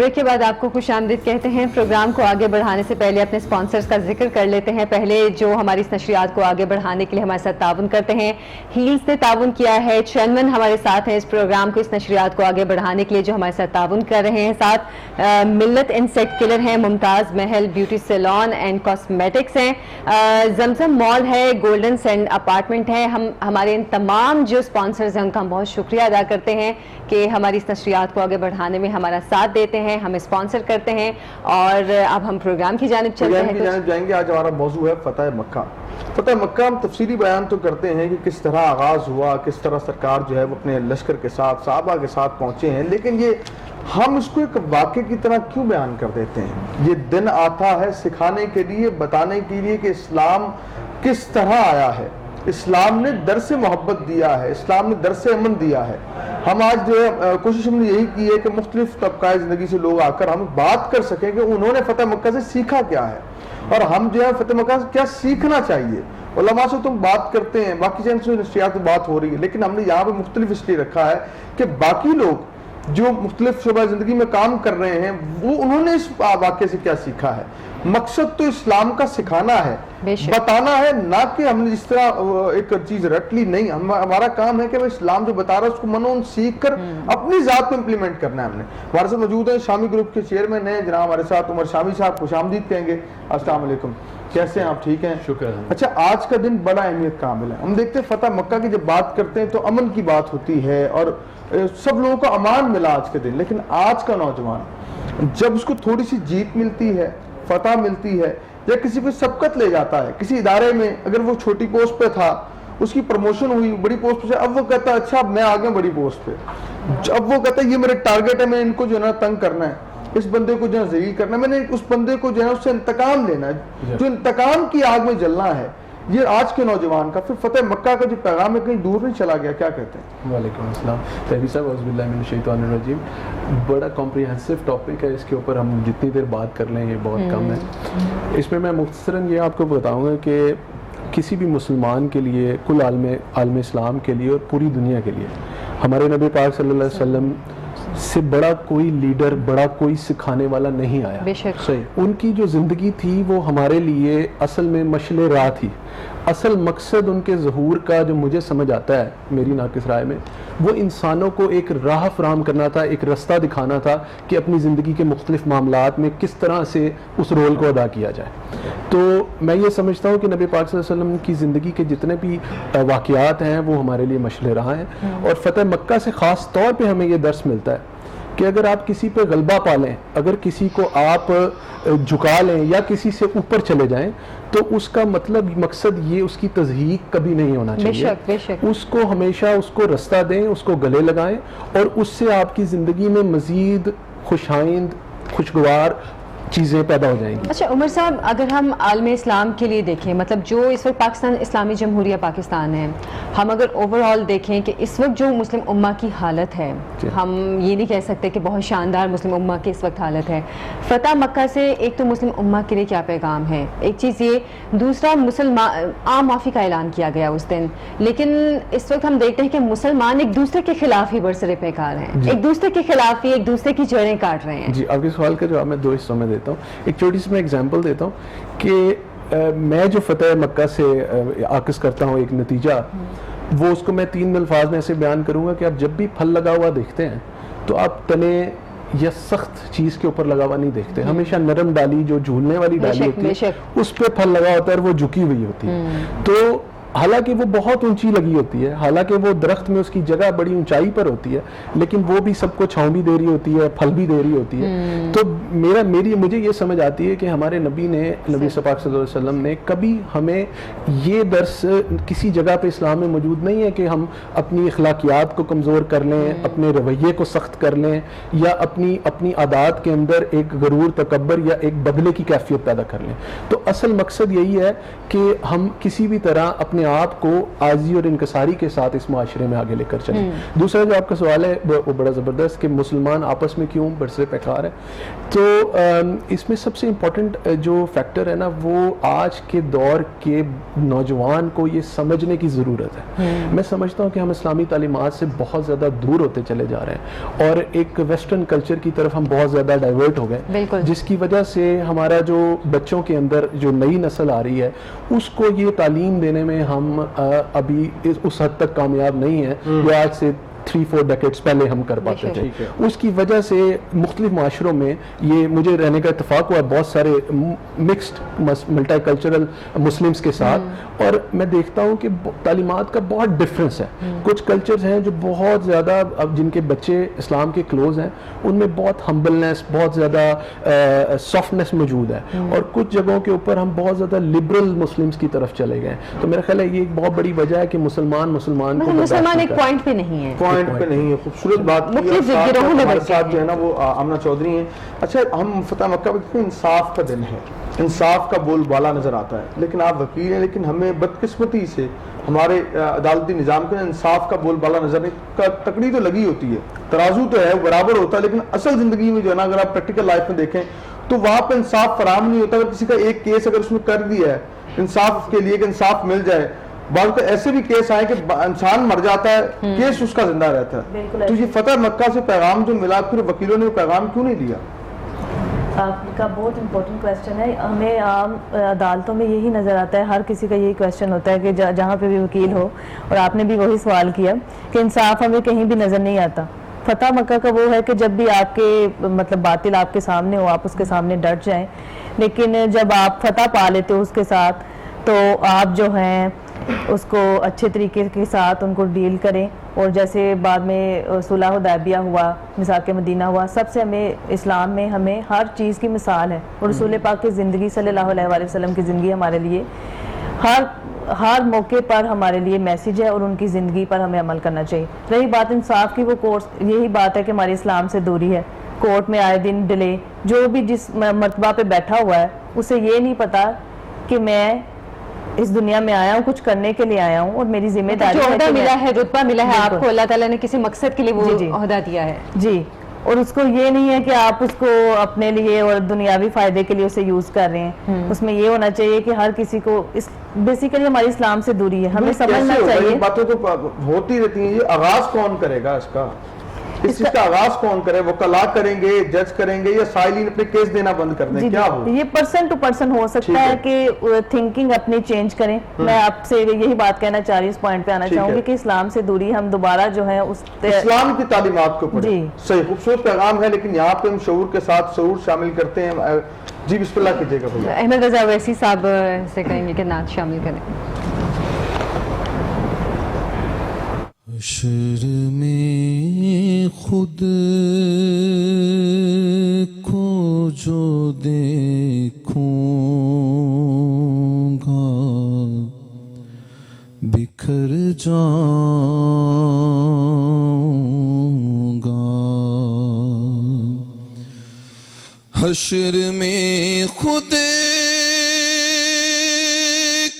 Break کے بعد آپ کو خوش آمدید کہتے ہیں. پروگرام کو آگے بڑھانے سے پہلے اپنے اسپانسرز کا ذکر کر لیتے ہیں. پہلے جو ہماری اس نشریات کو آگے بڑھانے کے لیے ہمارے ساتھ تعاون کرتے ہیں, ہیلز نے تعاون کیا ہے. چینمن ہمارے ساتھ ہیں اس پروگرام کو, اس نشریات کو آگے بڑھانے کے لیے جو ہمارے ساتھ تعاون کر رہے ہیں. ساتھ ملت انسیکٹ کلر ہیں, Mumtaz Mahal beauty salon and cosmetics ہیں, زمزم مال ہے, گولڈن سینڈ اپارٹمنٹ ہے. ہمارے ان تمام جو اسپانسرز ہیں ان کا ہم بہت شکریہ ادا کرتے ہیں کہ ہماری اس نشریات کو آگے بڑھانے میں ہمارا ساتھ دیتے ہیں, ہمیں اسپانسر کرتے ہیں. اور اب ہم پروگرام کی جانب چلتے ہیں. جائیں گے. آج ہمارا موضوع ہے فتح مکہ. فتح مکہ ہم تفصیلی بیان تو کرتے ہیں کہ کس طرح آغاز ہوا, کس طرح سرکار جو ہے وہ اپنے لشکر کے ساتھ صحابہ کے ساتھ پہنچے ہیں, لیکن یہ ہم اس کو ایک واقعے کی طرح کیوں بیان کر دیتے ہیں؟ یہ دن آتا ہے سکھانے کے لیے, بتانے کے لیے کہ اسلام کس طرح آیا ہے. اسلام نے درس محبت دیا ہے, اسلام نے درس امن دیا ہے. ہم آج جو ہے کوشش ہم نے یہی کی ہے کہ مختلف طبقہ زندگی سے لوگ آ کر ہم بات کر سکیں کہ انہوں نے فتح مکہ سے سیکھا کیا ہے, اور ہم جو ہے فتح مکہ سے کیا سیکھنا چاہیے. علماء سے تم بات کرتے ہیں, باقی چینل سے نشریات میں بات ہو رہی ہے, لیکن ہم نے یہاں پہ مختلف اس لیے رکھا ہے کہ باقی لوگ جو مختلف شعبہ زندگی میں کام کر رہے ہیں وہ انہوں نے اس واقعے سے کیا سیکھا ہے. مقصد تو اسلام کا سکھانا ہے, بتانا ہے, نہ کہ ہم نے جس طرح ایک چیز رٹ لی. نہیں, ہمارا کام ہے کہ وہ اسلام جو بتا رہا ہے اس کو منون سیکھ کر اپنی ذات میں امپلیمنٹ کرنا ہے. ہم نے ہمارے ساتھ موجود ہیں شامی گروپ کے چیئرمین ہیں جناب ہمارے ساتھ عمر شامی صاحب, خوش آمدید کہیں گے. السلام علیکم, کیسے ہیں آپ؟ ٹھیک ہیں, شکر ہے. اچھا, آج کا دن بڑا اہمیت کا حامل ہے. ہم دیکھتے ہیں فتح مکہ کی جب بات کرتے ہیں تو امن کی بات ہوتی ہے اور سب لوگوں کو امان ملا آج کے دن. لیکن آج کا نوجوان جب اس کو تھوڑی سی جیت ملتی ہے, فتح ملتی ہے, یا کسی کو سبقت لے جاتا ہے کسی ادارے میں, اگر وہ چھوٹی پوسٹ پہ تھا اس کی پروموشن ہوئی بڑی پوسٹ پہ, اب وہ کہتا ہے اچھا میں آ گیا بڑی پوسٹ پہ. اب وہ کہتا ہے یہ میرے ٹارگٹ ہے, میں ان کو جو ہے نا تنگ کرنا ہے, اس بندے کو جو ہے ذلیل کرنا ہے, میں نے اس بندے کو جو ہے اس سے انتقام لینا ہے, جو انتقام کی آگ میں جلنا ہے. یہ آج کے نوجوان کا پھر فتح مکہ کا جو پیغام ہے کہیں دور نہیں چلا گیا, کیا کہتے ہیں؟ وعلیکم السلام. تحریر صاحب اعوذ باللہ من الشیطان الرجیم. بڑا کمپریہنسو ٹاپک ہے, اس کے اوپر ہم جتنی دیر بات کر لیں یہ بہت کم ہے. اس میں میں مختصراً یہ آپ کو بتاؤں گا کہ کسی بھی مسلمان کے لیے, کل عالم اسلام کے لیے اور پوری دنیا کے لیے ہمارے نبی پاک صلی اللہ علیہ وسلم سے بڑا کوئی لیڈر, بڑا کوئی سکھانے والا نہیں آیا. بے شک. ان کی جو زندگی تھی وہ ہمارے لیے اصل میں مشعل راہ تھی. اصل مقصد ان کے ظہور کا جو مجھے سمجھ آتا ہے میری ناقص رائے میں, وہ انسانوں کو ایک راہ فراہم کرنا تھا, ایک رستہ دکھانا تھا کہ اپنی زندگی کے مختلف معاملات میں کس طرح سے اس رول کو ادا کیا جائے. تو میں یہ سمجھتا ہوں کہ نبی پاک صلی اللہ علیہ وسلم کی زندگی کے جتنے بھی واقعات ہیں وہ ہمارے لیے مشعل راہ ہیں. اور فتح مکہ سے خاص طور پہ ہمیں یہ درس ملتا ہے کہ اگر آپ کسی پہ غلبہ پالیں, اگر کسی کو آپ جھکا لیں یا کسی سے اوپر چلے جائیں, تو اس کا مطلب مقصد یہ اس کی تضحیق کبھی نہیں ہونا چاہیے. بے شک. اس کو ہمیشہ اس کو رستہ دیں, اس کو گلے لگائیں, اور اس سے آپ کی زندگی میں مزید خوشائند, خوشگوار چیزیں پیدا ہو جائیں گی. اچھا عمر صاحب, اگر ہم عالم اسلام کے لیے دیکھیں, مطلب جو اس وقت پاکستان اسلامی جمہوریہ پاکستان ہے, ہم اگر اوور آل دیکھیں کہ اس وقت جو مسلم امہ کی حالت ہے, ہم یہ نہیں کہہ سکتے کہ بہت شاندار مسلم امہ کی اس وقت حالت ہے. فتح مکہ سے ایک تو مسلم امہ کے لیے کیا پیغام ہے, ایک چیز یہ, دوسرا مسلمان عام معافی کا اعلان کیا گیا اس دن, لیکن اس وقت ہم دیکھتے ہیں کہ مسلمان ایک دوسرے کے خلاف ہی برسر پیکار ہیں, ایک دوسرے کے خلاف ہی ایک دوسرے کی جڑیں کاٹ رہے ہیں. جی, آپ کے سوال کا جواب میں دو حصوں میں دیتا ہوں. ایک چھوٹی سی میں ایگزامپل دیتا ہوں کہ میں جو فتح مکہ سے عاکس کرتا ہوں ایک نتیجہ, وہ اس کو میں 3 الفاظ میں ایسے بیان کروں گا کہ آپ جب بھی پھل لگا ہوا دیکھتے ہیں تو آپ تنے یا سخت چیز کے اوپر لگا ہوا نہیں دیکھتے, ہمیشہ نرم ڈالی جو جھولنے والی ڈالی ہوتی ہے اس پہ پھل لگا ہوتا ہے اور وہ جھکی ہوئی ہوتی ہے. تو حالانکہ وہ بہت اونچی لگی ہوتی ہے, حالانکہ وہ درخت میں اس کی جگہ بڑی اونچائی پر ہوتی ہے, لیکن وہ بھی سب کو چھاؤں بھی دے رہی ہوتی ہے, پھل بھی دے رہی ہوتی ہے. تو مجھے یہ سمجھ آتی ہے کہ ہمارے نبی صلی اللہ علیہ وسلم نے کبھی ہمیں یہ درس کسی جگہ پہ اسلام میں موجود نہیں ہے کہ ہم اپنی اخلاقیات کو کمزور کر لیں, اپنے رویے کو سخت کر لیں, یا اپنی عادات کے اندر ایک غرور, تکبر یا ایک بدلے کی کیفیت پیدا کر لیں. تو اصل مقصد یہی ہے کہ ہم کسی بھی طرح اپنے اپنے آپ کو عاجزی اور انکساری کے ساتھ اس معاشرے میں آگے لے کر چلیں. دوسرا جو آپ کا سوال ہے وہ بڑا زبردست کہ مسلمان آپس میں کیوں برسر پیکار ہے. تو اس میں سب سے امپورٹنٹ جو فیکٹر ہے نا وہ آج کے دور کے نوجوان کو یہ سمجھنے کی ضرورت ہے. میں سمجھتا ہوں کہ ہم اسلامی تعلیمات سے بہت زیادہ دور ہوتے چلے جا رہے ہیں اور ایک ویسٹرن کلچر کی طرف ہم بہت زیادہ ڈائیورٹ ہو گئے, جس کی وجہ سے ہمارا جو بچوں کے اندر جو نئی نسل آ رہی ہے اس کو یہ تعلیم دینے میں ہم ابھی اس حد تک کامیاب نہیں ہیں جو آج سے 3-4 ڈیکیڈز پہلے ہم کر پاتے تھے. اس کی وجہ سے مختلف معاشروں میں یہ مجھے رہنے کا اتفاق ہوا بہت سارے مکسڈ ملٹی کلچرل مسلمس کے ساتھ, اور میں دیکھتا ہوں کہ تعلیمات کا بہت ڈفرینس ہے. کچھ کلچرز ہیں جو بہت زیادہ اب جن کے بچے اسلام کے کلوز ہیں ان میں بہت ہمبلنس, بہت زیادہ سافٹنس موجود ہے, اور کچھ جگہوں کے اوپر ہم بہت زیادہ لبرل مسلمس کی طرف چلے گئے. تو میرا خیال ہے یہ ایک بہت بڑی وجہ ہے کہ مسلمان ایک پوائنٹ پہ نہیں ہے, پوائنٹ پہ نہیں ہے. خوبصورت بات کی. ہمارے ساتھ جو ہے نا وہ آمنہ چودھری ہیں. اچھا, ہم فتح مکہ میں انصاف کا دن ہے, انصاف کا بول بالا نظر آتا ہے, لیکن آپ وکیل ہیں, لیکن ہمیں بدقسمتی سے ہمارے عدالتی نظام کے انصاف کا بول بالا نظر نہیں. تکڑی تو لگی ہوتی ہے, ترازو تو ہے, برابر ہوتا ہے, لیکن اصل زندگی میں جو ہے نا اگر آپ پریکٹیکل لائف میں دیکھیں تو وہاں پہ انصاف فراہم نہیں ہوتا. اگر کسی کا ایک کیس اگر اس نے کر دیا ہے انصاف کے لیے کہ انصاف مل جائے, بعض تو ایسے بھی کیس آئے کہ انسان مر جاتا ہے, کیس اس کا زندہ رہتا ہے. تو یہ فتح مکہ سے پیغام جو ملا, پھر وکیلوں نے وہ پیغام کیوں نہیں دیا؟ آپ کا بہت امپورٹنٹ کویشچن ہے. ہمیں عام عدالتوں میں یہی نظر آتا ہے, ہر کسی کا یہی کویشچن ہوتا ہے کہ جہاں پہ بھی وکیل ہو, اور آپ نے بھی وہی سوال کیا کہ انصاف ہمیں کہیں بھی نظر نہیں آتا. فتح مکہ کا وہ ہے کہ جب بھی آپ کے مطلب باطل آپ کے سامنے ہو آپ اس کے سامنے ڈٹ جائیں, لیکن جب آپ فتح پا لیتے ہو اس کے ساتھ تو آپ جو ہیں اس کو اچھے طریقے کے ساتھ ان کو ڈیل کریں. اور جیسے بعد میں صلح حدیبیہ ہوا, میثاق مدینہ ہوا, سب سے ہمیں اسلام میں ہمیں ہر چیز کی مثال ہے, اور رسول پاک کی زندگی صلی اللہ علیہ وآلہ وسلم کی زندگی ہمارے لیے ہر موقع پر ہمارے لیے میسیج ہے, اور ان کی زندگی پر ہمیں عمل کرنا چاہیے. رہی بات انصاف کی, وہ کورس یہی بات ہے کہ ہمارے اسلام سے دوری ہے. کورٹ میں آئے دن ڈیلے, جو بھی جس مرتبہ پہ بیٹھا ہوا ہے اسے یہ نہیں پتا کہ میں اس دنیا میں آیا ہوں, کچھ کرنے کے لیے آیا ہوں, اور میری ذمہ داری جو عہدہ ملا ہے, رتبہ ملا ہے آپ کو, اللہ تعالیٰ نے کسی مقصد کے لیے وہ عہدہ دیا ہے. جی, اور اس کو یہ نہیں ہے کہ آپ اس کو اپنے لیے اور دنیاوی فائدے کے لیے اسے یوز کر رہے ہیں. اس میں یہ ہونا چاہیے کہ ہر کسی کو بیسیکلی ہماری اسلام سے دوری ہے, ہمیں سمجھنا چاہیے. باتیں تو ہوتی رہتی ہیں, یہ آغاز کون کرے گا اس کا, اس چیز کا آغاز کون کرے؟ وکلاء کریں گے, جج کریں گے, یا سائلین اپنے کیس دینا بند کر دیں؟ کیا ہو یہ پرسن ٹو پرسن ہو سکتا ہے کہ تھنکنگ اپنی چینج کریں. میں آپ سے یہی بات کہنا چاہ رہی ہوں, اس پوائنٹ پہ آنا چاہوں گی کہ اسلام سے دوری ہم دوبارہ جو ہے اسلام کی تعلیمات کو پڑھیں. صحیح, خوبصورت پیغام ہے, لیکن یہاں پہ ہم شعور کے ساتھ سرور شامل کرتے ہیں. جی بسم اللہ کیجیے گا بھیا. احمد رضا اویسی صاحب سے کہیں گے کہ نعت شامل کریں. حشر میں خود کو جو دیکھوں گا بکھر جاؤں گا. حشر میں خود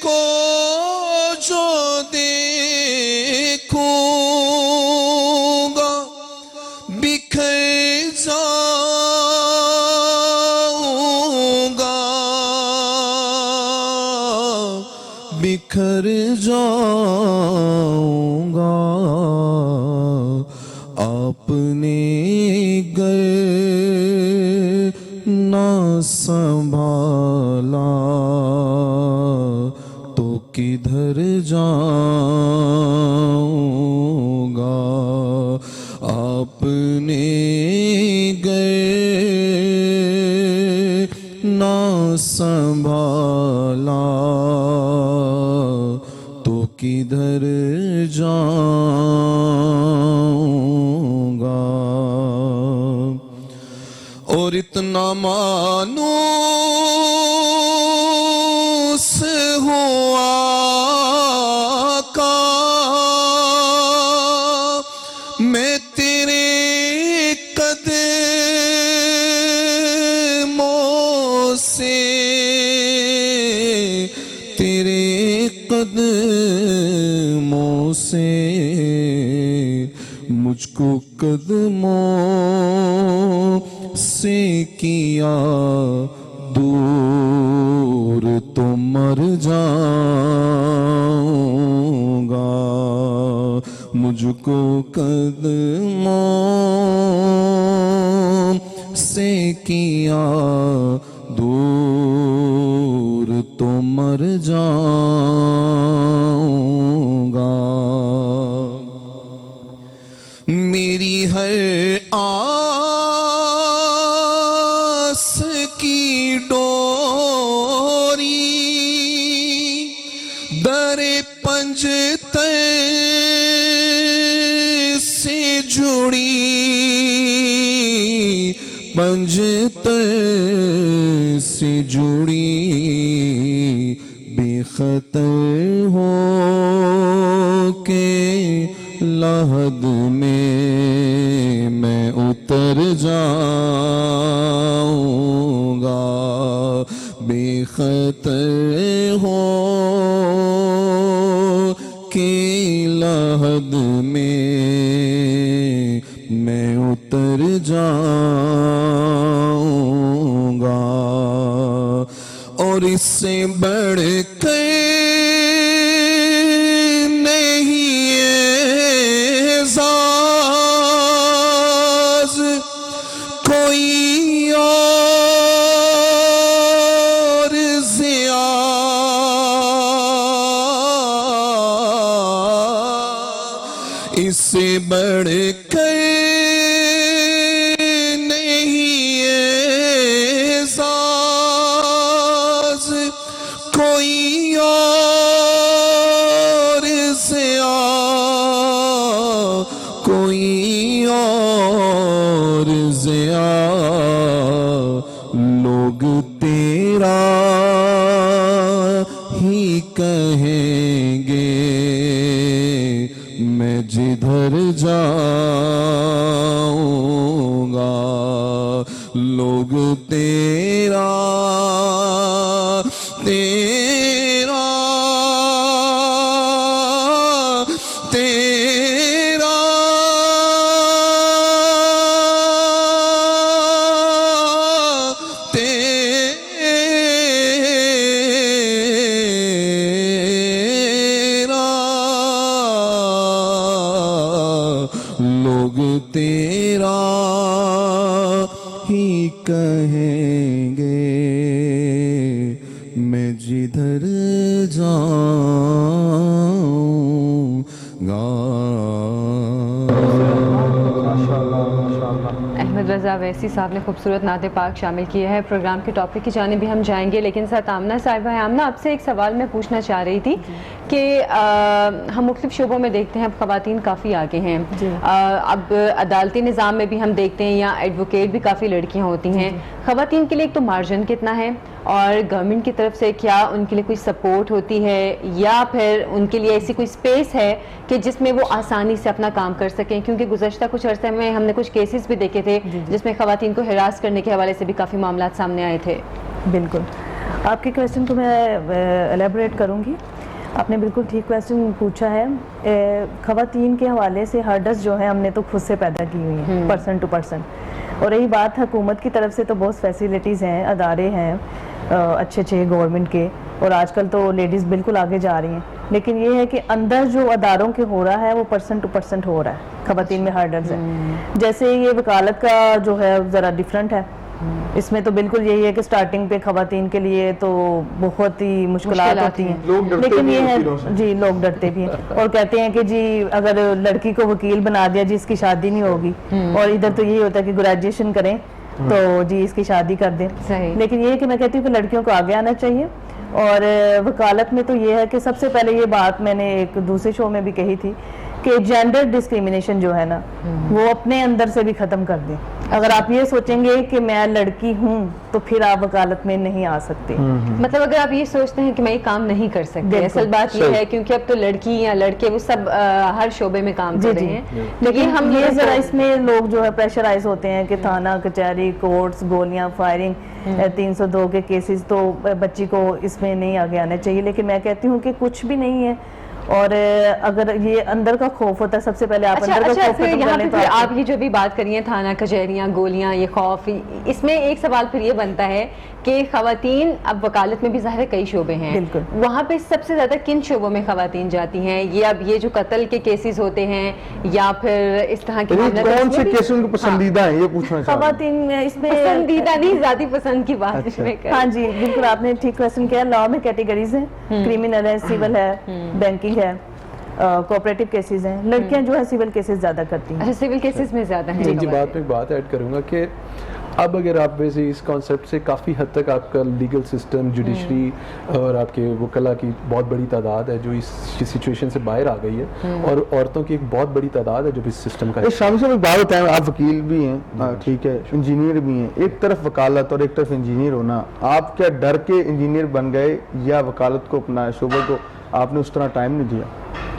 کو جو دیکھوں گا بکھر جاؤں گا, بکھر جاؤں گا. آپ نے گئے نہ سنبھالا تو کدھر جاؤں گا. آپ نے گئے نہ سنبھالا تو کدھر جاؤں گا. اور اتنا مانوس ہوا آقا میں تیرے قدموں سے, تیرے قدموں مجھ کو قدموں سے کیا دور تو مر جاؤں گا، مجھ کو قدموں سے کیا دور تو مر جاؤں گا، میری ہر آس کی ڈوری در پنجتن سے جڑی، پنجتن سے جڑی، بے خطر ہو کے لحد میں اتر جاؤں گا، بے خطر ہو کے لحد میں اتر جاؤں گا، اور اس سے بڑھ کر اس سے بڑھ کر نہیں اعزاز کوئی اور ضیا، کوئی اور ضیا، لوگ تیرا ہی کہیں گے میں جدھر جاؤں گا، لوگ تیرا تیرا تیرا لوگ تیرا ہی کہیں گے میں جدھر جاؤں گا۔ احمد رضا اویسی صاحب نے خوبصورت نعت پاک شامل کی ہے۔ پروگرام کے ٹاپک کی جانب بھی ہم جائیں گے، لیکن ساتھ آمنہ صاحبہ ہے۔ آمنہ، آپ سے ایک سوال میں پوچھنا چاہ رہی تھی کہ ہم مختلف شعبوں میں دیکھتے ہیں اب خواتین کافی آگے ہیں، اب عدالتی نظام میں بھی ہم دیکھتے ہیں یا ایڈوکیٹ بھی کافی لڑکیاں ہوتی ہیں۔ خواتین کے لیے ایک تو مارجن کتنا ہے، اور گورنمنٹ کی طرف سے کیا ان کے لیے کوئی سپورٹ ہوتی ہے، یا پھر ان کے لیے ایسی کوئی سپیس ہے کہ جس میں وہ آسانی سے اپنا کام کر سکیں؟ کیونکہ گزشتہ کچھ عرصے میں ہم نے کچھ کیسز بھی دیکھے تھے جس میں خواتین کو ہراس کرنے کے حوالے سے بھی کافی معاملات سامنے آئے تھے۔ بالکل، آپ کے کویسچن کو میں ایلیبریٹ کروں گی۔ آپ نے بالکل ٹھیک کویسچن پوچھا ہے۔ خواتین کے حوالے سے ہرڈس جو ہیں ہم نے تو خود سے پیدا کی ہوئی ہیں، پرسن ٹو پرسن، اور رہی بات حکومت کی طرف سے تو بہت فیسیلیٹیز ہیں، ادارے ہیں اچھے اچھے گورنمنٹ کے، اور آج کل تو لیڈیز بالکل آگے جا رہی ہیں، لیکن یہ ہے کہ اندر جو اداروں کے ہو رہا ہے وہ پرسن ٹو پرسن ہو رہا ہے، خواتین میں ہرڈلز ہیں۔ جیسے یہ وکالت کا جو ہے ذرا ڈیفرنٹ ہے، اس میں تو بالکل یہی ہے کہ سٹارٹنگ پہ خواتین کے لیے تو بہت ہی مشکلات ہوتی ہیں، لیکن یہ ہے جی لوگ ڈرتے بھی ہیں اور کہتے ہیں کہ جی اگر لڑکی کو وکیل بنا دیا جی اس کی شادی نہیں ہوگی، اور ادھر تو یہی ہوتا ہے کہ گریجویشن کریں تو جی اس کی شادی کر دیں۔ لیکن یہ ہے کہ میں کہتی ہوں کہ لڑکیوں کو آگے آنا چاہیے، اور وکالت میں تو یہ ہے کہ سب سے پہلے یہ بات میں نے ایک دوسرے شو میں بھی کہی تھی کہ جینڈر ڈسکریمنیشن جو ہے نا وہ اپنے اندر سے بھی ختم کر دیں۔ اگر آپ یہ سوچیں گے کہ میں لڑکی ہوں تو پھر آپ وکالت میں نہیں آ سکتے، مطلب اگر آپ یہ سوچتے ہیں کہ میں یہ کام نہیں کر سکتی، اصل بات یہ ہے کیونکہ اب تو لڑکی یا لڑکے وہ سب ہر شعبے میں کام کر رہے ہیں، لیکن ہم یہ ذرا اس میں لوگ جو ہے پریشرائز ہوتے ہیں کہ تھانہ کچہری کورٹس گولیاں فائرنگ 302 کے کیسز تو بچی کو اس میں نہیں آگے آنا چاہیے، لیکن میں کہتی ہوں کہ کچھ بھی نہیں ہے، اور اگر یہ اندر کا خوف ہوتا ہے سب سے پہلے آپ اندر کا اچھا خوف پھر ختم یہاں کر پہ لیں تو پھر آپ آپ یہ جو بھی بات کری ہیں تھانہ کچہریاں گولیاں یہ خوف اس میں ایک سوال پھر یہ بنتا ہے کہ خواتین اب وکالت میں بھی ظاہر ہے کئی شعبے ہیں بالکل وہاں پہ سب سے زیادہ کن شعبوں میں خواتین جاتی ہیں یہ اب یہ جو قتل کے کیسز ہوتے ہیں یا پھر اس طرح کے معاملات کون اس سے میں بھی- کیسز ان کو پسندیدہ ہیں یہ پوچھنا چاہتا ہوں خواتین میں اس میں پسندیدہ نہیں ذاتی پسند کی بات اچھا۔ میں کر ہاں جی بالکل آپ نے ٹھیک کویسچن کیا. لا میں کیٹیگریز ہیں, کرمنل ہے, سول ہے, بینکنگ ہے, کوآپریٹو کیسز ہیں. لڑکیاں جو ہے سول کیسز زیادہ کرتی ہیں. اچھا سول کیسز میں زیادہ ہیں جی بات میں ایک بات ایڈ کروں گا کہ اب اگر آپ ویسے اس کانسیپٹ سے کافی حد تک آپ کا لیگل سسٹم جوڈیشری اور آپ کے وکلا کی بہت بڑی تعداد ہے جو اس سچویشن سے باہر آ گئی ہے اور عورتوں کی ایک بہت بڑی تعداد ہے جو اس سسٹم کا شام سے بات بتائیں آپ وکیل بھی ہیں ٹھیک ہے انجینئر بھی ہیں ایک طرف وکالت اور ایک طرف انجینئر ہونا آپ کیا ڈر کے انجینئر بن گئے یا وکالت کو اپنا شعبے کو آپ نے اس طرح ٹائم نہیں دیا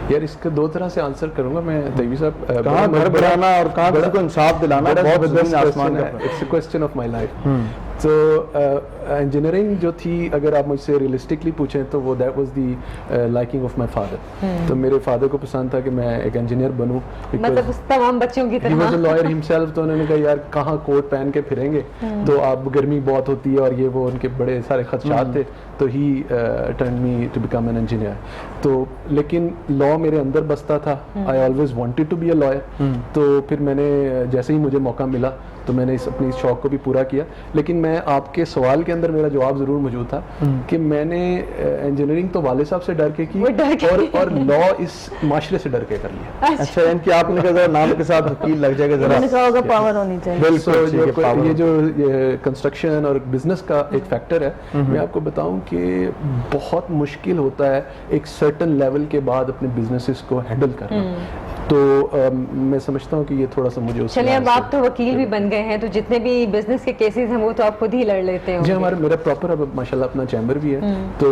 یار اس کے دو طرح سے آنسر کروں گا میں تیوی صاحب کہاں گھر بنانا اور کہاں کسی کو انصاف دلانا بہت زمین آسمان کا it's a question of my life تو انجینئرنگ جو تھی اگر آپ مجھ سے ریئلسٹکلی پوچھیں تو وہ that was the liking of my father. تو میرے فادر کو پسند تھا کہ میں ایک انجینئر بنوں مطلب اس تمام بچوں کی ہی واز اے طرح لائر ہمسیلف. تو انہوں نے کہا یار کہاں کوٹ پہن کے پھریں گے تو آپ گرمی بہت ہوتی ہے اور یہ وہ ان کے بڑے سارے خدشات تھے تو ہی trained me to become an engineer. تو لیکن لا میرے اندر بستا تھا. I always wanted to be a lawyer. تو پھر میں نے جیسے ہی مجھے موقع ملا تو میں نے اپنی اس شوق کو بھی پورا کیا. لیکن میں آپ کے سوال کے اندر میرا جواب ضرور موجود تھا کہ میں نے انجینئرنگ تو والد صاحب سے ڈر کے کی اور لا اس معاشرے سے ڈر کے کر لیا. اچھا ان کی آپ نے کہا ذرا نام کے ساتھ وکیل لگ جائے گا میں نے ذرا کہا ہوگا پاور ہونی چاہیے. بالکل یہ جو کنسٹرکشن اور بزنس کا ایک فیکٹر ہے میں آپ کو بتاؤں کہ بہت مشکل ہوتا ہے ایک سرٹن لیول کے بعد اپنے بزنسز کو ہینڈل کرنا. تو میں سمجھتا ہوں کہ یہ تھوڑا سا مجھے چلیے اب آپ تو وکیل بھی بن گئے ہیں تو جتنے بھی بزنس کے کیسز ہیں وہ تو آپ خود ہی لڑ لیتے ہیں. جی ہمارا میرا پراپر اب ماشاءاللہ اپنا چیمبر بھی ہے تو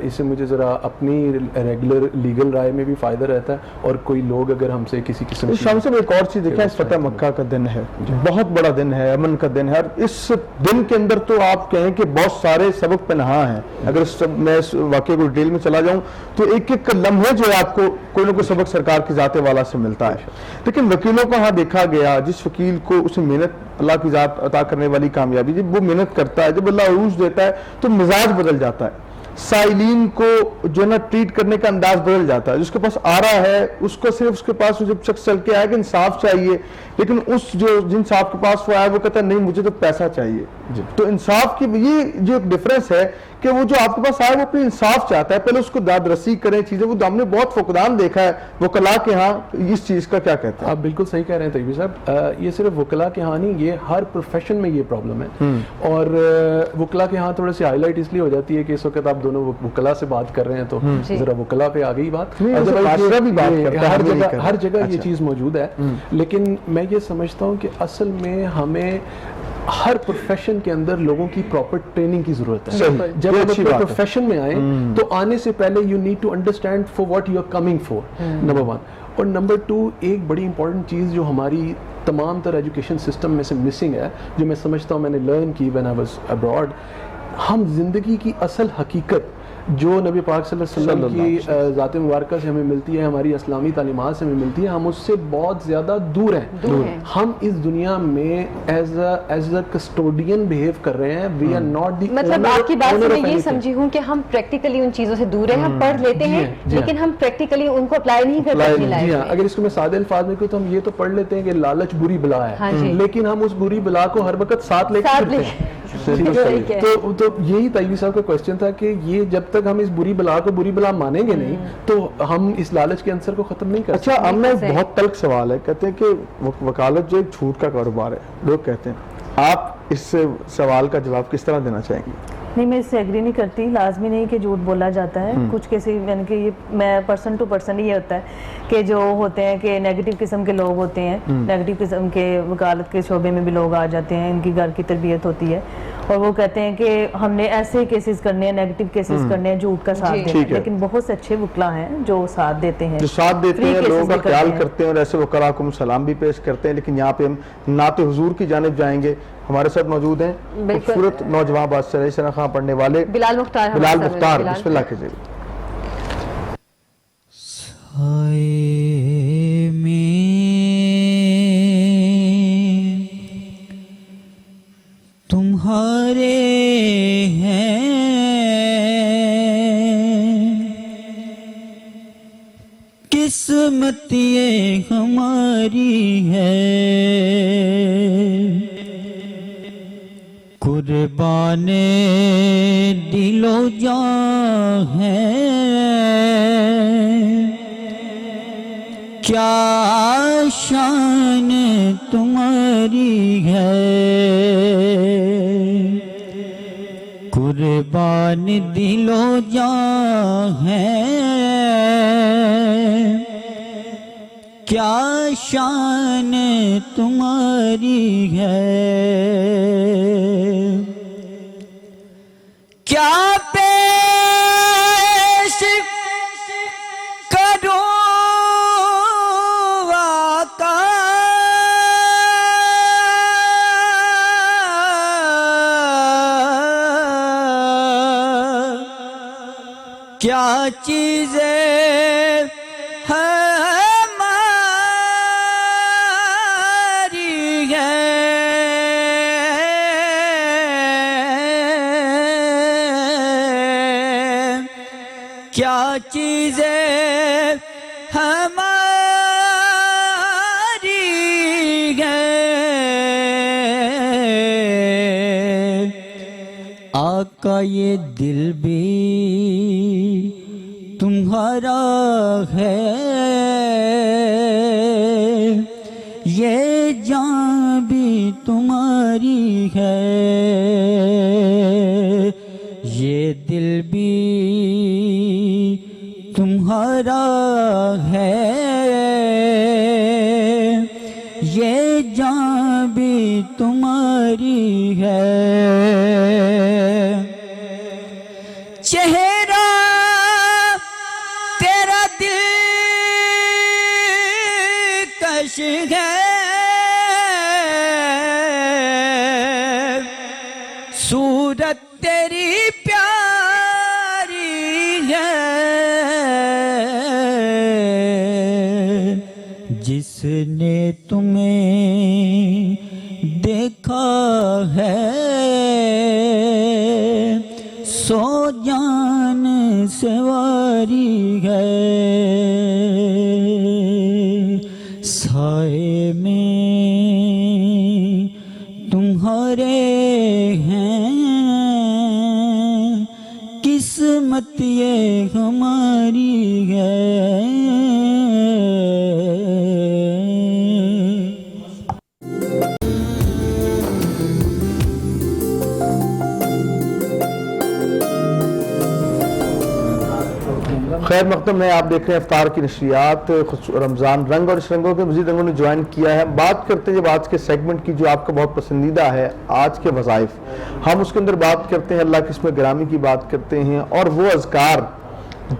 اس سے مجھے ذرا اپنی ریگولر لیگل رائے میں بھی فائدہ رہتا ہے. اور کوئی لوگ اگر ہم سے کسی قسم کی شام سے ایک اور چیز دیکھیں فتح مکہ کا دن ہے بہت بڑا دن ہے امن کا دن ہے اور اس دن کے اندر تو آپ کہیں کہ بہت سارے سبق پنہاں ہیں. اگر میں اس واقعے کو ڈیٹیل میں چلا جاؤں تو ایک ایک لمحے جو آپ کو کوئی نہ کوئی سبق سرکار کی ذات والا سے ملتا ہے. لیکن وکیلوں کو ہاں دیکھا گیا جس وکیل کو اسے محنت اللہ کی ذات عطا کرنے والی کامیابی جب وہ محنت کرتا ہے جب اللہ عروج دیتا ہے تو مزاج بدل جاتا ہے. سائلین کو جو ہے نا ٹریٹ کرنے کا انداز بدل جاتا ہے. جس کے پاس آ رہا ہے اس کو صرف اس کے پاس جب شخص چل کے آئے کہ انصاف چاہیے لیکن اس جن صاحب کے پاس وہ آیا وہ کہتا ہے نہیں مجھے تو پیسہ چاہیے. تو انصاف کی یہ جو ایک ڈفرینس ہے کہ وہ جو آپ کے پاس آئے وہ اپنی انصاف چاہتا ہے پہلے اس کو داد رسی کریں چیزیں وہ ہم نے بہت فقدان دیکھا ہے. وکلا کے ہاں اس چیز کا کیا کہتے ہیں؟ آپ بالکل صحیح کہہ رہے ہیں طیبی صاحب. یہ صرف وکلا کے ہاں نہیں یہ ہر پروفیشن میں یہ پرابلم ہے. اور وکلا کے ہاں تھوڑے سی ہائی لائٹ اس لیے ہو جاتی ہے کہ اس وقت آپ دونوں وکلا سے بات کر رہے ہیں تو ذرا وکلا پہ آ گئی بات. ہر جگہ یہ چیز موجود ہے. لیکن میں یہ سمجھتا ہوں کہ اصل میں ہمیں ہر پروفیشن کے اندر لوگوں کی پراپر ٹریننگ کی ضرورت ہے. جب آپ اپنے پروفیشن میں آئیں تو آنے سے پہلے you need to understand for what you are coming for number 1. اور نمبر 2 ایک بڑی امپورٹنٹ چیز جو ہماری تمام تر ایجوکیشن سسٹم میں سے مسنگ ہے جو میں سمجھتا ہوں میں نے لرن کی وین آئی واز ابراڈ. ہم زندگی کی اصل حقیقت جو نبی پاک صلی اللہ علیہ وسلم کی ذات مبارکہ سے ہمیں ملتی ہے ہماری اسلامی تعلیمات سے ہمیں ملتی ہے ہم اس سے بہت زیادہ دور ہیں. ہم اس دنیا میں ایز اے کسٹوڈین بہیو کر رہے ہیں. وی آر ناٹ دی مطلب آپ کی بات سے میں یہ سمجھی ہوں کہ ہم پریکٹیکلی ان چیزوں سے دور ہیں. ہم پڑھ لیتے ہیں لیکن ہم پریکٹیکلی ان کو اپلائی نہیں کرتے اپنی لائف میں. اگر اس کو میں سادے الفاظ میں کہوں تو ہم یہ تو پڑھ لیتے ہیں کہ لالچ بری بلا ہے لیکن ہم اس بری بلا کو ہر وقت ساتھ لے کے چلتے ہیں. تو یہی طیبی صاحب کا کوشچن تھا کہ یہ جب تک ہم اس بری بلا کو بری بلا مانیں گے نہیں تو ہم اس لالچ کے عنصر کو ختم نہیں کر سکتے. اچھا اب میں بہت تلخ سوال ہے کہتے ہیں کہ وکالت جو ایک جھوٹ کا کاروبار ہے لوگ کہتے ہیں آپ اس سوال کا جواب کس طرح دینا چاہیں گے؟ نہیں میں اس سے ایگری نہیں کرتی. لازمی نہیں کہ جھوٹ بولا جاتا ہے. کچھ کیسے یعنی کہ یہ میں پرسن ٹو پرسن یہ ہوتا ہے کہ جو ہوتے ہیں کہ نیگیٹو قسم کے لوگ ہوتے ہیں نیگیٹو قسم کے وکالت کے شعبے میں بھی لوگ آ جاتے ہیں. ان کی گھر کی تربیت ہوتی ہے اور وہ کہتے ہیں کہ ہم نے ایسے کیسز کرنے ہیں نیگیٹو کیسز کرنے ہیں جھوٹ کا ساتھ دینا ہے. لیکن بہت سے اچھے وکلا ہیں جو ساتھ دیتے ہیں جو ساتھ دیتے ہیں لوگوں کا خیال کرتے ہیں اور ایسے وکلا کو ہم سلام بھی پیش کرتے ہیں. لیکن یہاں پہ ہم نعت حضور کی جانب جائیں گے. ہمارے ساتھ موجود ہیں خوبصورت نوجوان بادشاہ ثنا خان پڑھنے والے بلال مختار. بسم اللہ کیجیے. ہائے میں تمہارے ہیں قسمت یہ ہماری ہے قربان دل و جاں ہے کیا شان تمہاری ہے قربان دل و جاں ہے کیا شان تمہاری ہے کیا پیش کروں آقا کیا چیزیں کیا چیزیں ہماری ہیں آقا یہ دل بھی تمہارا ہے یہ جان بھی تمہاری ہے یہ دل بھی تمہارا ہے یہ جان بھی تمہاری ہے چہرہ تیرا دل کش ہے صورت تیری پیاری ہے جس نے تمہیں دیکھا ہے سو جان سواری ہے سائے میں تمہارے ہیں قسمت یہ ہماری ہے خیر مقدم ہے، آپ دیکھ رہے ہیں افطار کی نشریات، رمضان رنگ اور اس رنگوں کے مزید رنگوں نے جوائن کیا ہے۔ بات کرتے ہیں جب آج کے سیگمنٹ کی جو آپ کا بہت پسندیدہ ہے آج کے وظائف، ہم اس کے اندر بات کرتے ہیں اللہ کی اسم گرامی کی بات کرتے ہیں اور وہ اذکار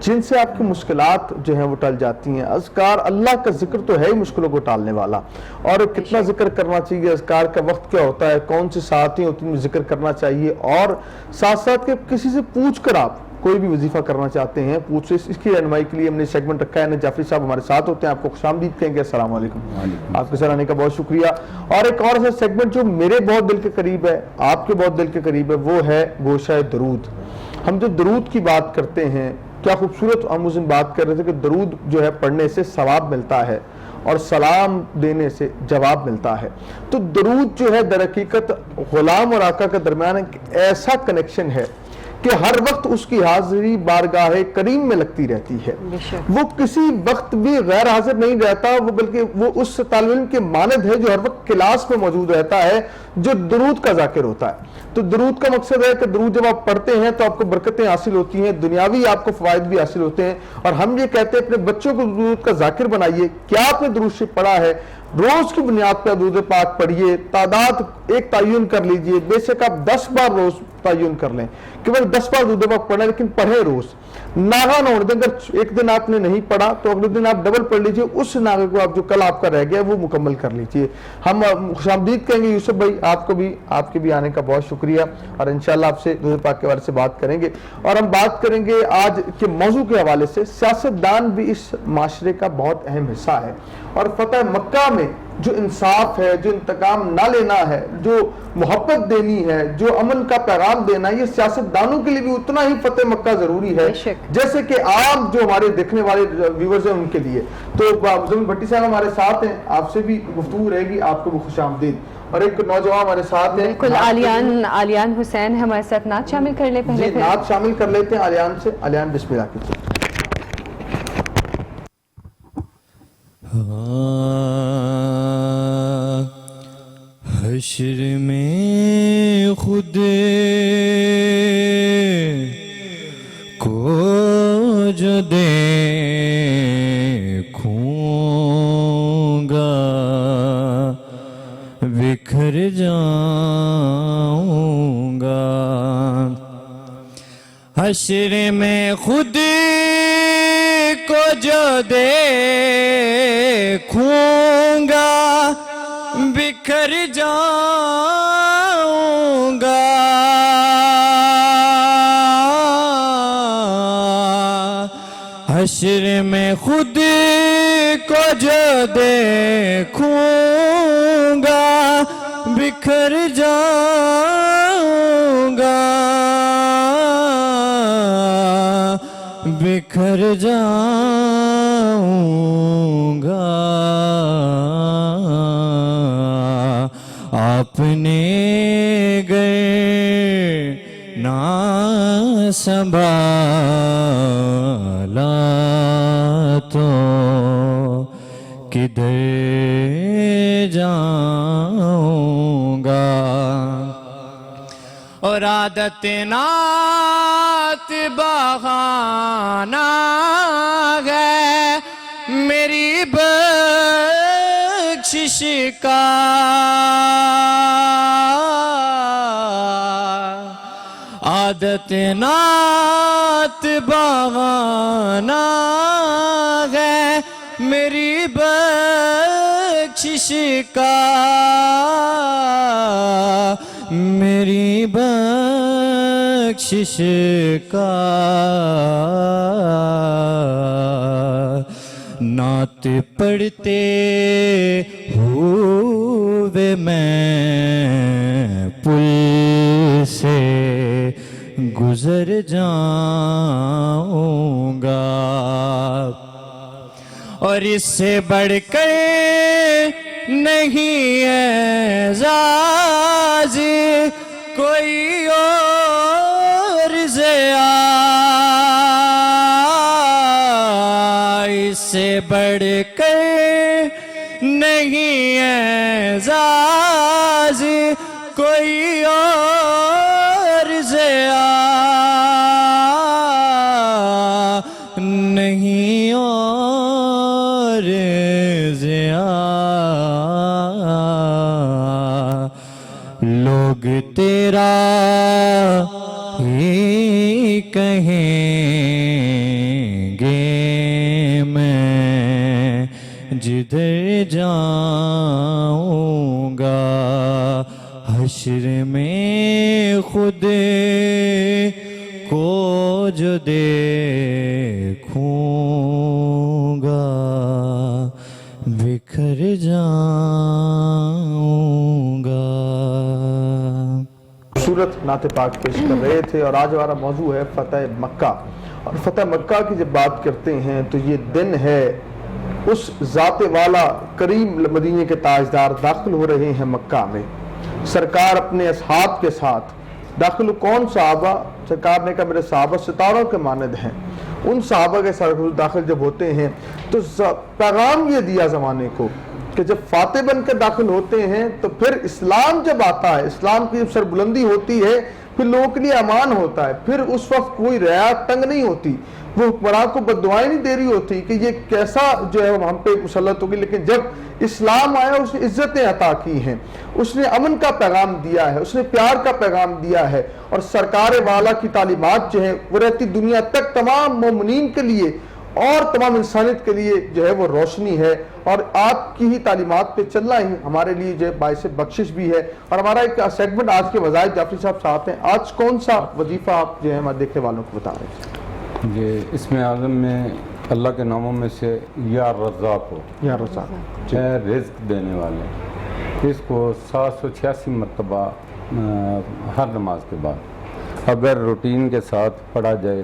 جن سے آپ کی مشکلات جو ہیں وہ ٹل جاتی ہیں۔ اذکار، اللہ کا ذکر تو ہے ہی مشکلوں کو ٹالنے والا، اور کتنا ذکر کرنا چاہیے، اذکار کا وقت کیا ہوتا ہے، کون سی ساعتیں ہوتی ہیں ذکر کرنا چاہیے، اور ساتھ ساتھ کہ کسی سے پوچھ کر آپ کوئی بھی وظیفہ کرنا چاہتے ہیں پوچھ سے، اس کی رہنمائی کے لیے ہم نے سیگمنٹ رکھا ہے۔ جعفری صاحب ہمارے ساتھ ہوتے ہیں، آپ کو خوش آمدید کہیں گے۔ السلام علیکم، آپ کے ساتھ آنے کا بہت شکریہ۔ اور ایک اور ایسا سیگمنٹ جو میرے بہت دل کے قریب ہے، آپ کے بہت دل کے قریب ہے، وہ ہے گوشہ درود۔ ہم جو درود کی بات کرتے ہیں، کیا خوبصورت ہم اس دن بات کر رہے تھے کہ درود جو ہے پڑھنے سے ثواب ملتا ہے اور سلام دینے سے جواب ملتا ہے۔ تو درود جو ہے در حقیقت غلام اور آقا کے درمیان ایک ایسا کنیکشن ہے کہ ہر وقت اس کی حاضری بارگاہ کریم میں لگتی رہتی ہے، وہ کسی وقت بھی غیر حاضر نہیں رہتا، وہ بلکہ وہ اس طالب علم کے مانند ہے جو ہر وقت کلاس میں موجود رہتا ہے، جو درود کا ذاکر ہوتا ہے۔ تو درود کا مقصد ہے کہ درود جب آپ پڑھتے ہیں تو آپ کو برکتیں حاصل ہوتی ہیں، دنیاوی آپ کو فوائد بھی حاصل ہوتے ہیں، اور ہم یہ کہتے ہیں اپنے بچوں کو درود کا ذاکر بنائیے۔ کیا آپ نے درود شریف پڑھا ہے؟ روز کی بنیاد پہ درود پاک پڑھیے، تعداد ایک تعین کر لیجئے، بے شک آپ 10 بار روز تعین کر لیں کہ وہ 10 بار درود پاک پڑھیں، لیکن پڑھیں روز، ناغہ نہ ہونے دیں۔ اگر ایک دن آپ نے نہیں پڑھا تو اگلے دن آپ ڈبل پڑھ لیجئے، اس ناغے کو آپ جو کل آپ کا رہ گیا وہ مکمل کر لیجئے۔ ہم خوش آمدید کہیں گے یوسف بھائی، آپ کو بھی، آپ کے بھی آنے کا بہت شکریہ، اور انشاءاللہ آپ سے درود پاک کے بارے سے بات کریں گے، اور ہم بات کریں گے آج کے موضوع کے حوالے سے سیاستدان بھی اس معاشرے کا بہت اہم حصہ ہے، اور فتح مکہ میں جو انصاف ہے، جو انتقام نہ لینا ہے، جو محبت دینی ہے، جو امن کا پیغام دینا ہے، یہ سیاستدانوں کے لیے بھی اتنا ہی فتح مکہ ضروری ہے جیسے کہ عام جو ہمارے دیکھنے والے ویورز ہیں ان کے لیے۔ تو مزمل بھٹی صاحب ہمارے ساتھ ہیں، آپ سے بھی گفتگو رہے گی، آپ کو بھی خوش آمدید۔ اور ایک نوجوان ہمارے ساتھ ہیں، بالکل، علیان حسین ہمارے ساتھ، نعت شامل کر لیں پہلے۔ جی نعت شامل کر لیتے ہیں علیان سے۔ علیان بسم اللہ کیجیے۔ حشر میں خود کو جو دیکھوں گا بکھر جاؤں گا، حشر میں خود کو جو دیکھوں گا بکھر جاؤں گا، حشر میں خود کو جو دیکھوں گا بکھر جاؤں گا، بکھر جاؤں گا، آپ نے گر نہ سنبھالا تو کدھر جاؤں گا، اور عادت نعت بہانا ہے میری بخشش کا، عادت نعت بہانا ہے میری بخشش کا، میری بخشش کا، نعت پڑھتے ہوئے میں پل سے گزر جاؤں گا، اور اس سے بڑھ کر نہیں اعزاز کوئی اور ضیاء، اس سے بڑھ کر نہیں اعزاز کوئی اور ضیاء، نہیں اور ضیاء، لوگ تیرا ہی کہیں گے میں جدھر جاؤں گا، حشر میں خود کو جو دیکھوں گا بکھر جاؤں گا۔ خوبصورت نعت پاک پیش کر رہے تھے، اور آج ہمارا موضوع ہے فتح مکہ، اور فتح مکہ کی جب بات کرتے ہیں تو یہ دن ہے اس ذات والا کریم مدینے کے تاجدار داخل ہو رہے ہیں مکہ میں، سرکار اپنے اصحاب کے ساتھ داخل، کون صحابہ؟ سرکار نے کہا میرے صحابہ ستاروں کے مانند ہیں، ان صحابہ کے ساتھ داخل جب ہوتے ہیں تو پیغام یہ دیا زمانے کو کہ جب فاتح بن کے داخل ہوتے ہیں تو پھر اسلام جب آتا ہے، اسلام کی جب سربلندی ہوتی ہے، پھر لوگوں کے لیے امان ہوتا ہے، پھر اس وقت کوئی رعایت تنگ نہیں ہوتی، وہ حکمران کو بددعائیں نہیں دے رہی ہوتی کہ یہ کیسا جو ہے ہم پہ مسلط ہوگی. لیکن جب اسلام آیا اس نے عزتیں عطا کی ہیں، اس نے امن کا پیغام دیا ہے، اس نے پیار کا پیغام دیا ہے، اور سرکار والا کی تعلیمات جو ہیں وہ رہتی دنیا تک تمام مومنین کے لیے اور تمام انسانیت کے لیے جو ہے وہ روشنی ہے. اور آپ کی ہی تعلیمات پہ چلنا ہی ہمارے لیے جو ہے باعث بخشش بھی ہے. اور ہمارا ایک سیگمنٹ آج کے وظائف جعفری صاحب ساتھ ہیں. آج کون سا وظیفہ آپ جو ہے ہمارے دیکھنے والوں کو بتا رہے ہیں؟ یہ اسم اعظم میں اللہ کے ناموں میں سے یا رزاق ہو، یا رزاق ہے رزق دینے والے. اس کو 786 مرتبہ ہر نماز کے بعد اگر روٹین کے ساتھ پڑھا جائے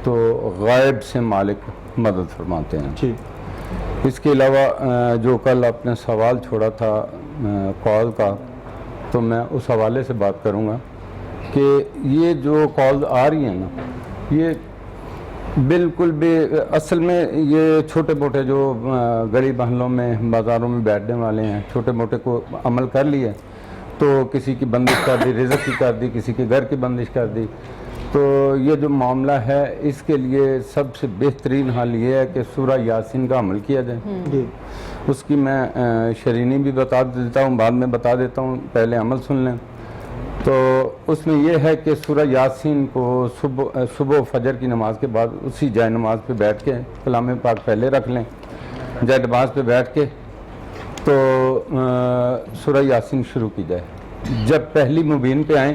تو غائب سے مالک مدد فرماتے ہیں. جی. اس کے علاوہ جو کل آپ نے سوال چھوڑا تھا کال کا، تو میں اس حوالے سے بات کروں گا کہ یہ جو کالز آ رہی ہیں نا، یہ بالکل بھی اصل میں یہ چھوٹے موٹے جو گلی محلوں میں بازاروں میں بیٹھنے والے ہیں، چھوٹے موٹے کو عمل کر لیے تو کسی کی بندش کر دی، رزق کی کر دی، کسی کے گھر کی بندش کر دی. تو یہ جو معاملہ ہے اس کے لیے سب سے بہترین حل یہ ہے کہ سورہ یاسین کا عمل کیا جائے. جی. اس کی میں شرینی بھی بتا دیتا ہوں، بعد میں بتا دیتا ہوں، پہلے عمل سن لیں. تو اس میں یہ ہے کہ سورہ یاسین کو صبح فجر کی نماز کے بعد اسی جائے نماز پہ بیٹھ کے کلام پاک پہلے رکھ لیں، جائے نماز پہ بیٹھ کے تو سورہ یاسین شروع کی جائے. جب پہلی مبین پہ آئیں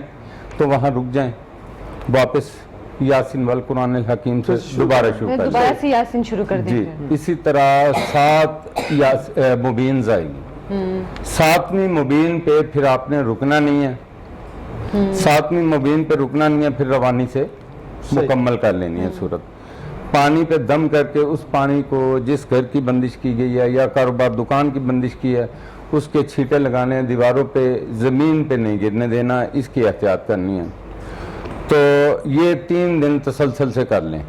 تو وہاں رک جائیں، واپس یاسین والقرآن الحکیم سے دوبارہ شروع کر دوبارہ دیں. سے یاسین شروع کر دیں. جی. اسی طرح 7 مبین آئے گی. 7ویں مبین پہ پھر آپ نے رکنا نہیں ہے، 7ویں مبین پہ رکنا نہیں ہے، پھر روانی سے مکمل کر لینی ہے سورت. پانی پہ دم کر کے اس پانی کو جس گھر کی بندش کی گئی ہے یا کاروبار دکان کی بندش کی ہے اس کے چھینٹے لگانے ہیں، دیواروں پہ زمین پہ نہیں گرنے دینا، اس کی احتیاط کرنی ہے. تو یہ 3 دن تسلسل سے کر لیں،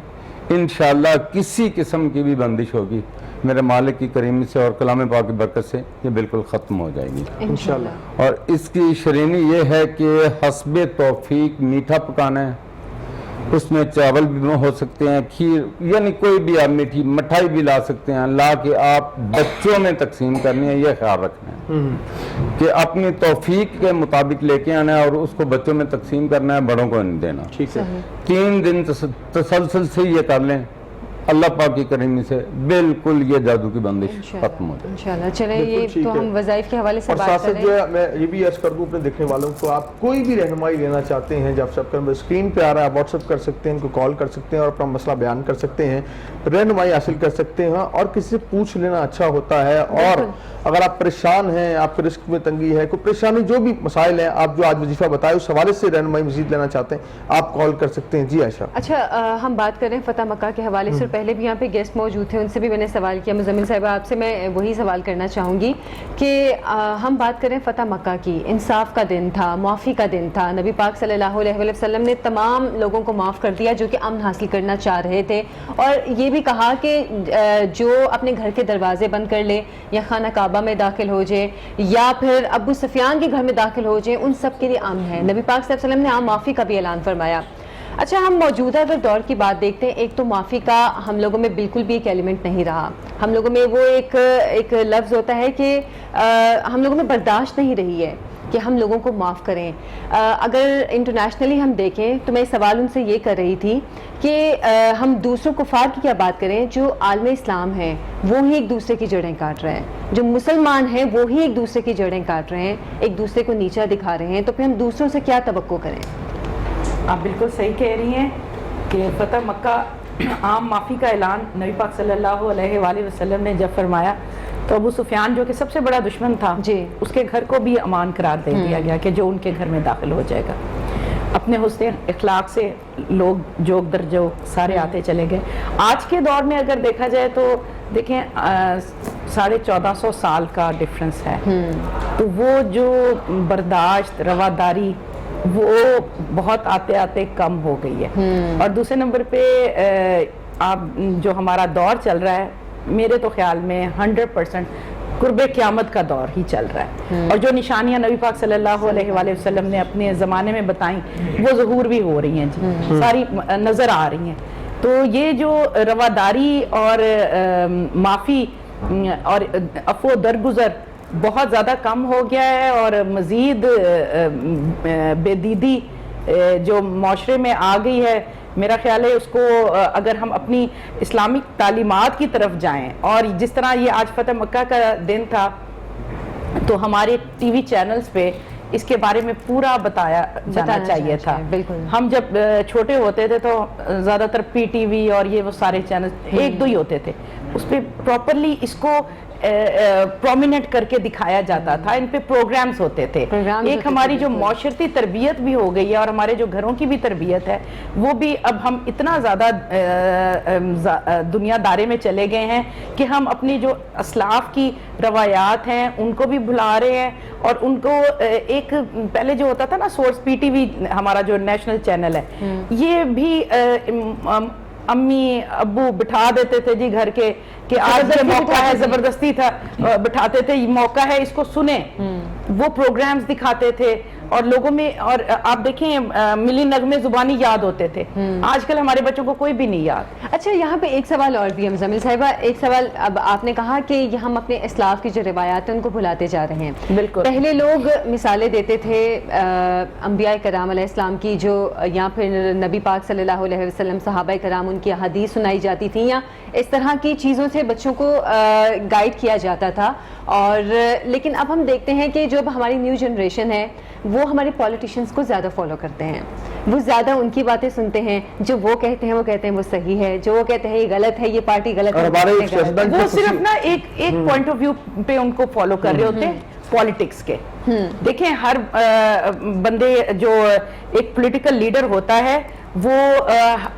انشاءاللہ کسی قسم کی بھی بندش ہوگی میرے مالک کی کریمی سے اور کلام پاک کی برکت سے یہ بالکل ختم ہو جائے گی انشاءاللہ. اور اس کی شرینی یہ ہے کہ حسب توفیق میٹھا پکانا ہے. اس میں چاول بھی ہو سکتے ہیں، کھیر، یعنی کوئی بھی آپ میٹھی مٹھائی بھی لا سکتے ہیں، لا کے آپ بچوں میں تقسیم کرنی ہے. یہ خیال رکھنا ہے کہ اپنی توفیق کے مطابق لے کے آنا ہے اور اس کو بچوں میں تقسیم کرنا ہے، بڑوں کو نہیں دینا. ٹھیک ہے. 3 دن تسلسل سے یہ کر لیں، اللہ پاک کی کریمی سے بالکل یہ جادو کی بندش ختم ہو جائے. انشاءاللہ. چلیں بالکل یہ ٹھیک تو ہے. ہم وظائف کے حوالے سے اور بات ساتھ کر ساتھ رہے جو ہیں. ہے میں یہ بھی عرض کر دوں اپنے دیکھنے والوں کو، آپ کوئی بھی رہنمائی لینا چاہتے ہیں جب سب کر اسکرین پہ آ رہا ہے، واٹس ایپ کر سکتے ہیں، ان کو کال کر سکتے ہیں اور اپنا مسئلہ بیان کر سکتے ہیں، رہنمائی حاصل کر سکتے ہیں. اور کسی سے پوچھ لینا اچھا ہوتا ہے. اور اگر آپ پریشان ہیں، آپ کے رزق میں تنگی ہے، کوئی پریشانی، جو بھی مسائل ہیں، آپ جو آج وظیفہ بتائے اس حوالے سے رہنمائی مزید لینا چاہتے ہیں، آپ کال کر سکتے ہیں. جی عائشہ. اچھا ہم بات کر رہے ہیں فتح مکہ کے حوالے سے. پہلے بھی یہاں پہ گیسٹ موجود تھے، ان سے بھی میں نے سوال کیا. مزمل صاحبہ آپ سے میں وہی سوال کرنا چاہوں گی کہ ہم بات کر رہے ہیں فتح مکہ کی. انصاف کا دن تھا، معافی کا دن تھا. نبی پاک صلی اللہ علیہ وسلم نے تمام لوگوں کو معاف کر دیا جو کہ امن حاصل کرنا چاہ رہے تھے، اور یہ بھی کہا کہ جو اپنے گھر کے دروازے بند کر لے یا خانہ کعبہ میں داخل ہو جائے یا پھر ابو سفیان کے گھر میں داخل ہو جائے، ان سب کے لیے امن ہے. نبی پاک صلی اللہ علیہ وسلم نے عام معافی کا بھی اعلان فرمایا. اچھا ہم موجودہ اگر دور کی بات دیکھتے ہیں، ایک تو معافی کا ہم لوگوں میں بالکل بھی ایک ایلیمنٹ نہیں رہا. ہم لوگوں میں وہ ایک لفظ ہوتا ہے کہ ہم لوگوں میں برداشت نہیں رہی ہے کہ ہم لوگوں کو معاف کریں. اگر انٹرنیشنلی ہم دیکھیں تو میں سوال ان سے یہ کر رہی تھی کہ ہم دوسروں کفار کی کیا بات کریں، جو عالم اسلام ہیں وہ ہی ایک دوسرے کی جڑیں کاٹ رہے ہیں، جو مسلمان ہیں وہ ہی ایک دوسرے کی جڑیں کاٹ رہے ہیں، ایک دوسرے کو نیچا دکھا رہے ہیں. تو پھر ہم دوسروں سے کیا توقع کریں؟ آپ بالکل صحیح کہہ رہی ہیں کہ فتح مکہ عام معافی کا اعلان نبی پاک صلی اللہ علیہ وآلہ وسلم نے جب فرمایا تو ابو سفیان جو کہ سب سے بڑا دشمن تھا، جی، اس کے گھر کو بھی امان قرار دے دیا گیا کہ جو ان کے گھر میں داخل ہو جائے گا. اپنے حسن اخلاق سے لوگ جوگ در جو سارے آتے چلے گئے. آج کے دور میں اگر دیکھا جائے تو دیکھیں 1450 سال کا ڈفرنس ہے، تو وہ جو برداشت، رواداری وہ بہت آتے آتے کم ہو گئی ہے. اور دوسرے نمبر پہ آپ جو ہمارا دور چل رہا ہے، میرے تو خیال میں 100% قرب قیامت کا دور ہی چل رہا ہے، اور جو نشانیاں نبی پاک صلی اللہ علیہ وآلہ وسلم نے اپنے زمانے میں بتائیں وہ ظہور بھی ہو رہی ہیں جی، ساری نظر آ رہی ہیں. تو یہ جو رواداری اور معافی اور عفو درگزر بہت زیادہ کم ہو گیا ہے، اور مزید بے دیدی جو معاشرے میں آ گئی ہے، میرا خیال ہے اس کو اگر ہم اپنی اسلامک تعلیمات کی طرف جائیں، اور جس طرح یہ آج فتح مکہ کا دن تھا تو ہمارے ٹی وی چینلز پہ اس کے بارے میں پورا بتایا جانا چاہیے تھا. بالکل. ہم جب چھوٹے ہوتے تھے تو زیادہ تر پی ٹی وی اور یہ وہ سارے چینل ایک دو ہی ہوتے تھے، اس پہ پراپرلی اس کو پرومیننٹ کر کے دکھایا جاتا تھا، ان پہ پروگرامز ہوتے تھے. ایک ہماری جو معاشرتی تربیت بھی ہو گئی ہے اور ہمارے جو گھروں کی بھی تربیت ہے وہ بھی اب ہم اتنا زیادہ دنیا دارے میں چلے گئے ہیں کہ ہم اپنی جو اسلاف کی روایات ہیں ان کو بھی بھلا رہے ہیں، اور ان کو ایک پہلے جو ہوتا تھا نا سورس پی ٹی وی ہمارا جو نیشنل چینل ہے، یہ بھی امی ابو بٹھا دیتے تھے جی گھر کے کہ آج یہ موقع ہے، زبردستی تھا بٹھاتے تھے، یہ موقع ہے اس کو سنیں. وہ پروگرامز دکھاتے تھے اور لوگوں میں، اور آپ دیکھیں ملی نغمے زبانی یاد ہوتے تھے، آج کل ہمارے بچوں کو کوئی بھی نہیں یاد. اچھا یہاں پہ ایک سوال اور بھی ہے مزمل صاحبہ، ایک سوال، اب آپ نے کہا کہ ہم اپنے اسلاف کی جو روایات ہیں ان کو بھلاتے جا رہے ہیں. بالکل. پہلے لوگ مثالیں دیتے تھے انبیاء کرام علیہ السلام کی، جو یا پھر نبی پاک صلی اللہ علیہ وسلم، صحابہ کرام، ان کی احادیث سنائی جاتی تھی، یا اس طرح کی چیزوں سے بچوں کو گائیڈ کیا جاتا تھا. اور لیکن اب ہم دیکھتے ہیں کہ جو اب ہماری نیو جنریشن ہے وہ ہمارے پولیٹیشینز کو زیادہ فالو کرتے ہیں، وہ زیادہ ان کی باتیں سنتے ہیں، جو وہ کہتے ہیں وہ صحیح ہے، جو وہ کہتے ہیں یہ غلط ہے، یہ پارٹی غلط ہے، وہ صرف نا ایک پوائنٹ آف ویو پہ ان کو فالو کر رہے ہوتے ہیں پالیٹکس کے. دیکھیں ہر بندے جو ایک پولیٹیکل لیڈر ہوتا ہے وہ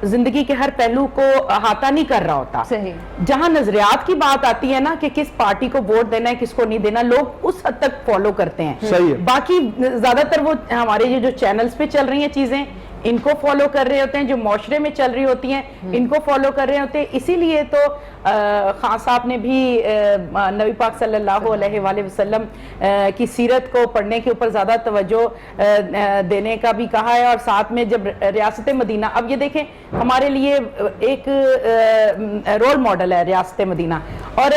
زندگی کے ہر پہلو کو احاطہ نہیں کر رہا ہوتا. صحیح. جہاں نظریات کی بات آتی ہے نا کہ کس پارٹی کو ووٹ دینا ہے کس کو نہیں دینا، لوگ اس حد تک فالو کرتے ہیں. صحیح ہے. باقی زیادہ تر وہ ہمارے یہ جو چینلز پہ چل رہی ہیں چیزیں ان کو فالو کر رہے ہوتے ہیں، جو معاشرے میں چل رہی ہوتی ہیں ان کو فالو کر رہے ہوتے ہیں. اسی لیے تو خان صاحب نے بھی نبی پاک صلی اللہ علیہ وآلہ وسلم کی سیرت کو پڑھنے کے اوپر زیادہ توجہ دینے کا بھی کہا ہے، اور ساتھ میں جب ریاست مدینہ، اب یہ دیکھیں ہمارے لیے ایک رول ماڈل ہے ریاست مدینہ، اور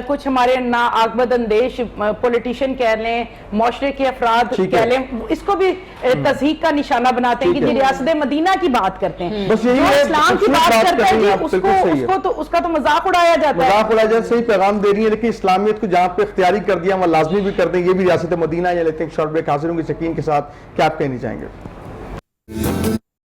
کچھ ہمارے ناعاقبت اندیش پولیٹیشین کہہ لیں، معاشرے کے افراد کہہ لیں، اس کو بھی تضحیق کا نشانہ بناتے ہیں کہ جی ریاست مدینہ کی بات کرتے ہیں. جو اسلام کی بات کرتا ہے جی اس کا تو مذاق اڑایا جاتا ہے. مذاق اڑایا جاتا ہے، صحیح پیغام دے رہی ہے، لیکن اسلامیت کو جہاں پہ اختیاری کر دیا وہاں لازمی بھی کر دیں. یہ بھی ریاست مدینہ. یا لیتے ہیں شارٹ بریک، حاضر ہوں گے سکین کے ساتھ. کیا آپ کہنا چاہیں گے؟